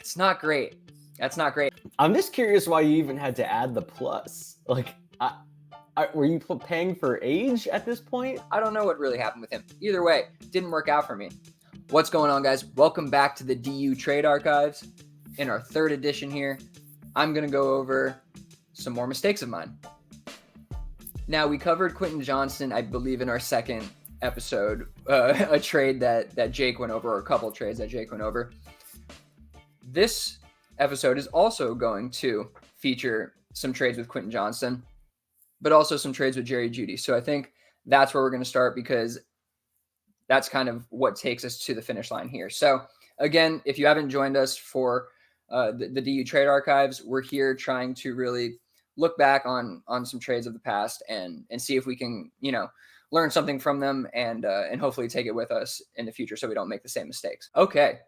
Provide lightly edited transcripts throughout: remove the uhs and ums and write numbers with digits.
That's not great. That's not great. I'm just curious why you even had to add the plus. Like, were you paying for age at this point? I don't know what really happened with him. Either way, didn't work out for me. What's going on, guys? Welcome back to the DU Trade Archives. In our third edition here, I'm going to go over some more mistakes of mine. Now, we covered Quentin Johnston, I believe, in our second episode, a trade that Jake went over, or a couple trades that Jake went over. This episode is also going to feature some trades with Quentin Johnston, but also some trades with Jeudy. So I think that's where we're going to start, because that's kind of what takes us to the finish line here. So again, if you haven't joined us for the DU Trade Archives, we're here trying to really look back on some trades of the past and see if we can, learn something from them and hopefully take it with us in the future so we don't make the same mistakes. Okay,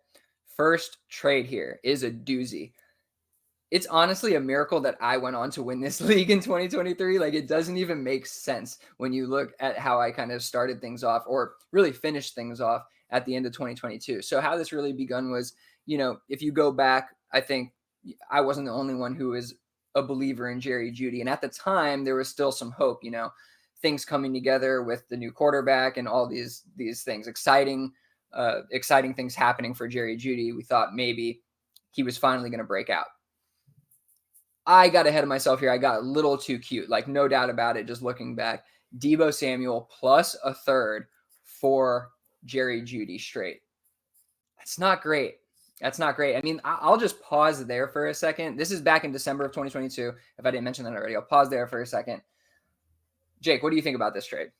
first trade here is a doozy. It's honestly a miracle that I went on to win this league in 2023. Like, it doesn't even make sense when you look at how I kind of started things off, or really finished things off at the end of 2022. So how this really begun was, if you go back, I think I wasn't the only one who was a believer in Jeudy. And at the time, there was still some hope, things coming together with the new quarterback and all these things, exciting things happening for Jeudy. We thought maybe he was finally going to break out. I got ahead of myself here. I got a little too cute, like, no doubt about it. Just looking back, Deebo Samuel plus a third for Jeudy straight. That's not great. That's not great. I mean, I'll just pause there for a second. This is back in December of 2022. If I didn't mention that already, I'll pause there for a second. Jake, what do you think about this trade?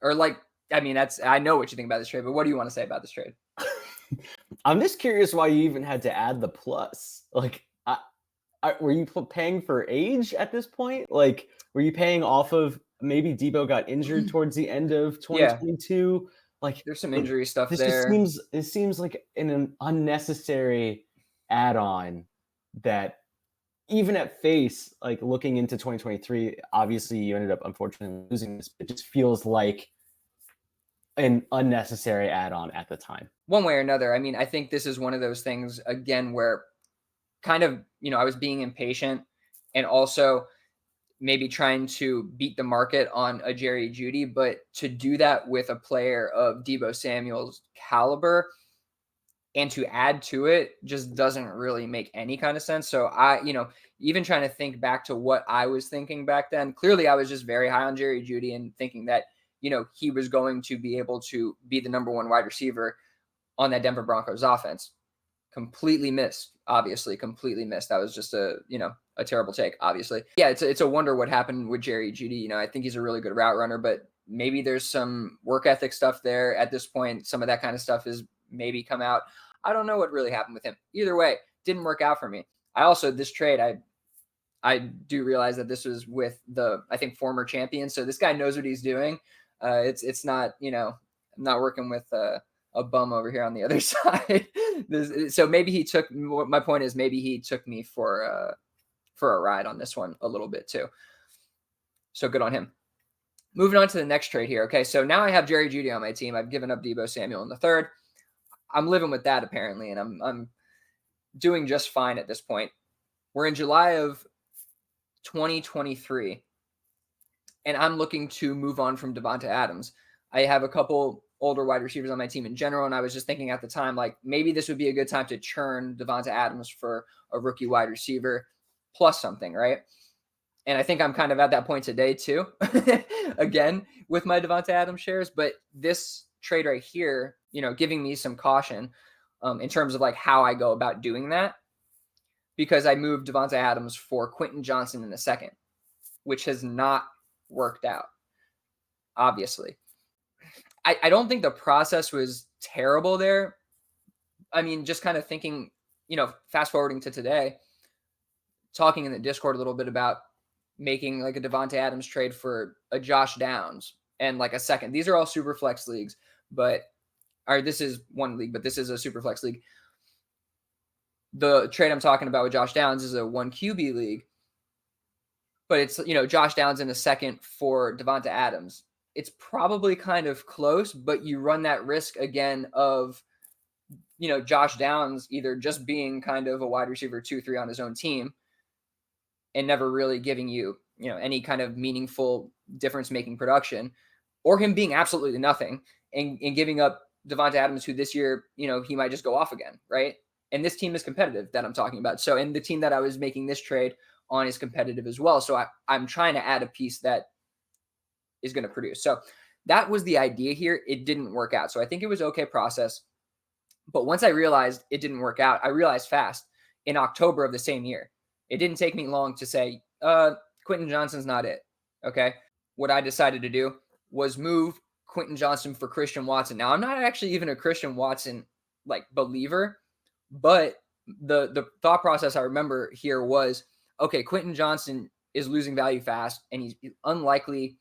Or I know what you think about this trade, but what do you want to say about this trade? I'm just curious why you even had to add the plus. Like, were you paying for age at this point? Like, were you paying off of maybe Deebo got injured towards the end of 2022? Yeah. Like, there's some injury stuff this there. It seems like an unnecessary add-on that, even at face, like, looking into 2023, obviously you ended up unfortunately losing this. It just feels like an unnecessary add-on at the time. One way or another. I mean, I think this is one of those things, again, where kind of, I was being impatient and also maybe trying to beat the market on a Jeudy, but to do that with a player of Deebo Samuel's caliber and to add to it just doesn't really make any kind of sense. So even trying to think back to what I was thinking back then, clearly I was just very high on Jeudy and thinking that, he was going to be able to be the number one wide receiver on that Denver Broncos offense. Completely missed, obviously, completely missed. That was just a terrible take, obviously. Yeah, it's a wonder what happened with Jeudy. I think he's a really good route runner, but maybe there's some work ethic stuff there at this point. Some of that kind of stuff is maybe come out. I don't know what really happened with him. Either way, didn't work out for me. This trade, I do realize that this was with I think, former champion. So this guy knows what he's doing. It's not, I'm not working with a bum over here on the other side. So maybe my point is, maybe he took me for a ride on this one a little bit too. So good on him. Moving on to the next trade here. Okay, so now I have Jeudy on my team. I've given up Deebo Samuel in the third. I'm living with that apparently, and I'm doing just fine at this point. We're in July of 2023, and I'm looking to move on from Davante Adams. I have a couple older wide receivers on my team in general, and I was just thinking at the time, like, maybe this would be a good time to churn Davante Adams for a rookie wide receiver plus something, right? And I think I'm kind of at that point today too, again, with my Davante Adams shares. But this trade right here, giving me some caution in terms of like how I go about doing that, because I moved Davante Adams for Quentin Johnston in the second, which has not worked out, obviously. I don't think the process was terrible there. I mean, just kind of thinking, fast forwarding to today, talking in the Discord a little bit about making like a Davante Adams trade for a Josh Downs and like a second. These are all super flex leagues, this is one league, but this is a super flex league. The trade I'm talking about with Josh Downs is a 1 QB league, but it's, Josh Downs in a second for Davante Adams. It's probably kind of close, but you run that risk again of, Josh Downs either just being kind of a wide receiver 2-3 on his own team and never really giving you, any kind of meaningful difference-making production, or him being absolutely nothing and giving up Devonta Adams, who this year, he might just go off again, right? And this team is competitive that I'm talking about. So, and the team that I was making this trade on is competitive as well. So I'm trying to add a piece that is going to produce. So that was the idea here. It didn't work out. So I think it was okay process. But once I realized it didn't work out, I realized fast in October of the same year. It didn't take me long to say, Quentin Johnston's not it. Okay. What I decided to do was move Quentin Johnston for Christian Watson. Now, I'm not actually even a Christian Watson believer, but the thought process I remember here was, okay, Quentin Johnston is losing value fast, and he's unlikely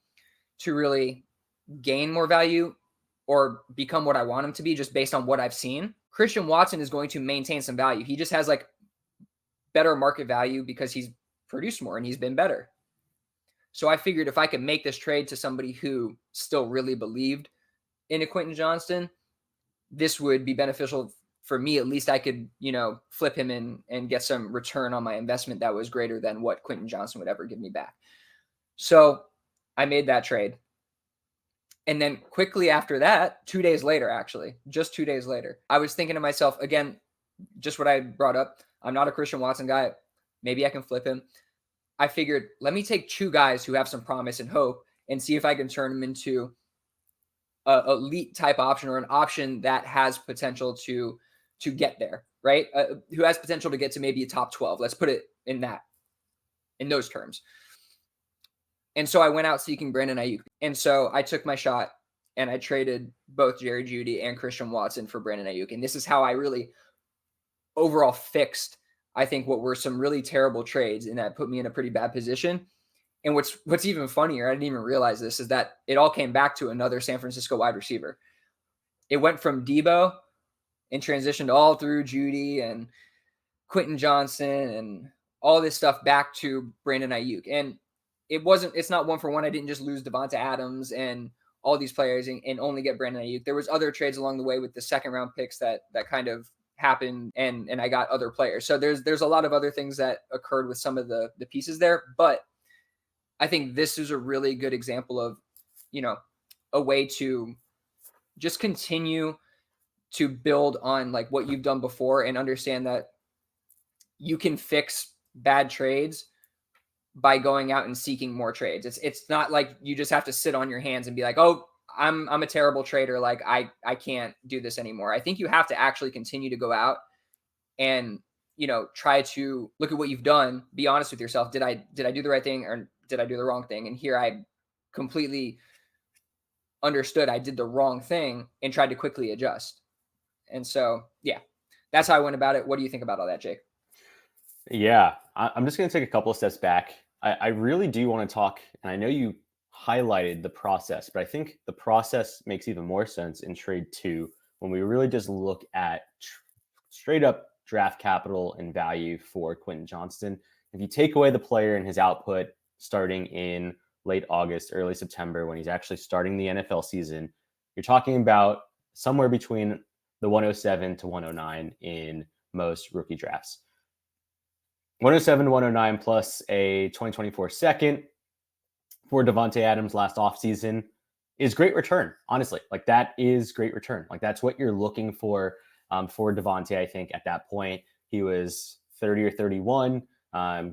to really gain more value or become what I want him to be just based on what I've seen. Christian Watson is going to maintain some value. He just has better market value because he's produced more and he's been better. So I figured if I could make this trade to somebody who still really believed in a Quentin Johnston, this would be beneficial for me. At least I could, flip him in and get some return on my investment that was greater than what Quentin Johnston would ever give me back. So I made that trade. And then quickly after that, 2 days later, just 2 days later, I was thinking to myself, again, just what I brought up. I'm not a Christian Watson guy. Maybe I can flip him. I figured, let me take two guys who have some promise and hope and see if I can turn them into a elite type option, or an option that has potential to get there, right? Who has potential to get to maybe a top 12. Let's put it in those terms. And so I went out seeking Brandon Ayuk. And so I took my shot and I traded both Jerry Jeudy and Christian Watson for Brandon Ayuk. And this is how I really overall fixed, I think, what were some really terrible trades, and that put me in a pretty bad position. And what's even funnier, I didn't even realize this, is that it all came back to another San Francisco wide receiver. It went from Debo and transitioned all through Jeudy and Quentin Johnston and all this stuff back to Brandon Ayuk. And it's not one for one. I didn't just lose Devonta Adams and all these players and only get Brandon Ayuk. There was other trades along the way with the second round picks that kind of happened, and I got other players. So there's a lot of other things that occurred with some of the pieces there. But I think this is a really good example of, a way to just continue to build on what you've done before and understand that you can fix bad trades by going out and seeking more trades. It's not like you just have to sit on your hands and be like, oh, I'm a terrible trader. I can't do this anymore. I think you have to actually continue to go out and, try to look at what you've done, be honest with yourself. Did I do the right thing, or did I do the wrong thing? And here I completely understood I did the wrong thing and tried to quickly adjust. And so, yeah, that's how I went about it. What do you think about all that, Jake? Yeah, I'm just going to take a couple of steps back. I really do want to talk, and I know you highlighted the process, but I think the process makes even more sense in trade 2 when we really just look at straight up draft capital and value for Quentin Johnston. If you take away the player and his output starting in late August, early September, when he's actually starting the NFL season, you're talking about somewhere between the 107 to 109 in most rookie drafts. 107 to 109 plus a 2024 second for Devonta Adams last offseason is great return, honestly. That is great return. That's what you're looking for Devonta. I think at that point, he was 30 or 31,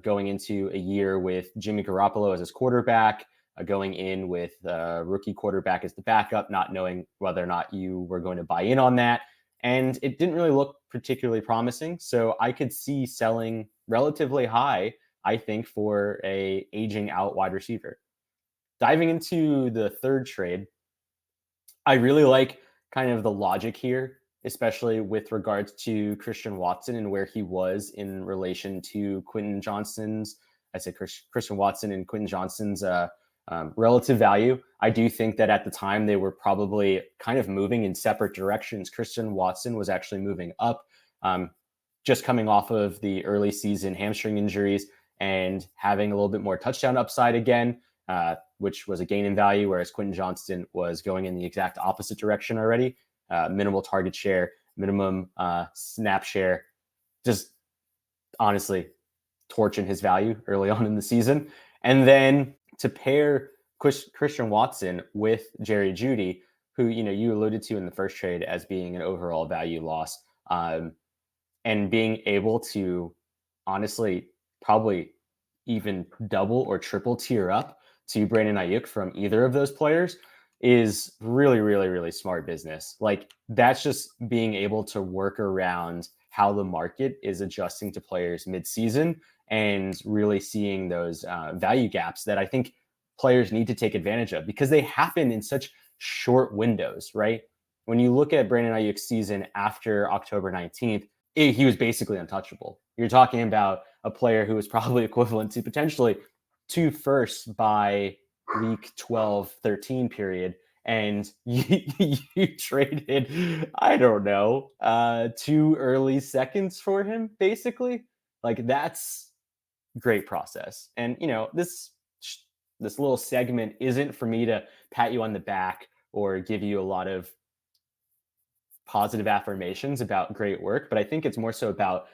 going into a year with Jimmy Garoppolo as his quarterback, going in with a rookie quarterback as the backup, not knowing whether or not you were going to buy in on that. And it didn't really look particularly promising. So I could see selling relatively high, I think, for a aging out wide receiver. Diving into the third trade, I really like kind of the logic here, especially with regards to Christian Watson and where he was in relation to Quentin Johnston's, Christian Watson and Quentin Johnston's relative value. I do think that at the time they were probably kind of moving in separate directions. Christian Watson was actually moving up, just coming off of the early season hamstring injuries and having a little bit more touchdown upside again, which was a gain in value, whereas Quentin Johnston was going in the exact opposite direction already. Minimal target share, minimum snap share, just honestly torching his value early on in the season. And then to pair Christian Watson with Jerry Jeudy, who, you alluded to in the first trade as being an overall value loss, and being able to honestly probably even double or triple tier up to Brandon Ayuk from either of those players is really, really, really smart business. Like, that's just being able to work around how the market is adjusting to players mid-season and really seeing those value gaps that I think players need to take advantage of, because they happen in such short windows, right? When you look at Brandon Ayuk's season after October 19th, he was basically untouchable. You're talking about a player who was probably equivalent to potentially 2 firsts by week 12, 13 period. And you traded, I don't know, 2 early seconds for him, basically. Like, that's great process. And, this little segment isn't for me to pat you on the back or give you a lot of positive affirmations about great work, but I think it's more so about,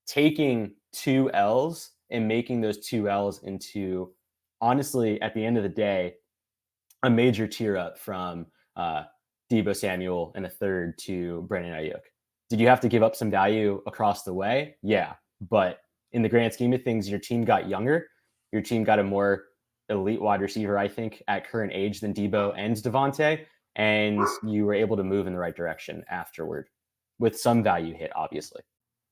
taking 2 L's and making those 2 L's into, honestly, at the end of the day, a major tier up from Deebo Samuel and a third to Brandon Ayuk. Did you have to give up some value across the way? Yeah. But in the grand scheme of things, your team got younger. Your team got a more elite wide receiver, I think, at current age than Deebo and Devontae. And you were able to move in the right direction afterward with some value hit, obviously.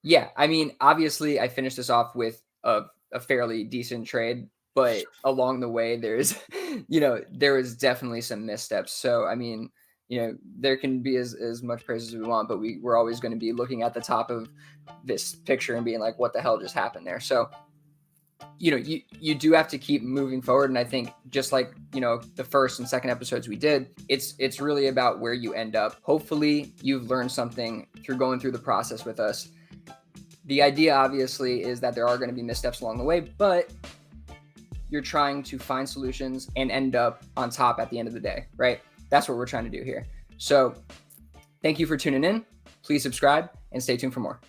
Yeah. I mean, obviously, I finished this off with a fairly decent trade, but along the way, there was definitely some missteps. So, I mean, there can be as much praise as we want, but we're always going to be looking at the top of this picture and being like, what the hell just happened there? So, you do have to keep moving forward. And I think just like, the first and second episodes we did, it's really about where you end up. Hopefully you've learned something through going through the process with us. The idea obviously is that there are going to be missteps along the way, but you're trying to find solutions and end up on top at the end of the day, right? That's what we're trying to do here. So thank you for tuning in. Please subscribe and stay tuned for more.